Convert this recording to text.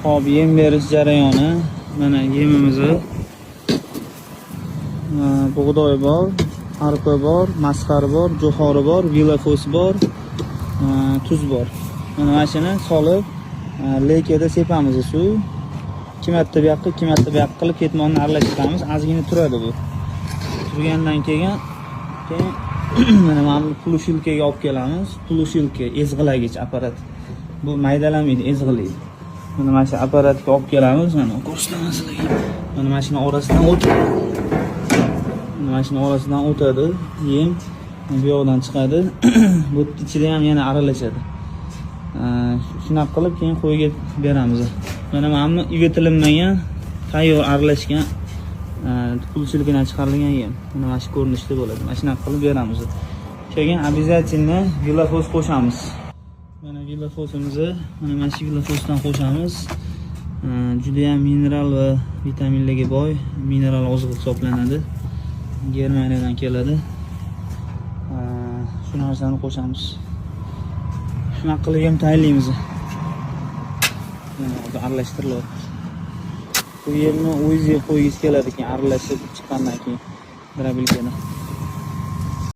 Hop, yem berish jarayoni. Mana yemimizni bug'doy bor, arpa bor, masxar bor, jo'xori bor, vilafos bor, tuz bor. Mana shuni solib, lekada sepamiz suv. 2 marta bu yoqqa, 2 marta bu yoqqa qilib ketmonni aralashtiramiz. Ozgina turadi bu. Turgandan keyin mana mana pulushilkaga olib kelamiz. Pulushilka ezg'ilagich apparat. Bu maydalamaydi, ezg'ilaydi. Mana shu apparatga olib kelamiz. Mana ko'rsatmasizlarga. Mana mashina orasidan o'tadi. Mashina orasidan o'tadi. Yem bu yoqdan chiqadi. Bu ichida ham yana aralashadi. Shunaqa qilib keyin qo'yga beramiz. Mana mana ivetilinmagan, tayyor aralashgan pulshilkadan chiqarilgan yem. Mana shu ko'rinishda bo'ladi. Mana shunaqa qilib beramiz. Keyin обязательно vilafos qo'shamiz. Mana vilafosimizni mana shu vilafosdan qo'shamiz. Juda ham mineral va vitaminlarga boy mineral oziq hisoblanadi. Germaniyadan keladi. Shu narsani qo'shamiz. Shunaqa qilib ham tayyorlaymiz. Mana aralashtiriladi. Bu yerni o'zingiz qo'ygingiz keladi keyin aralashib chiqqandan keyin drabilkani.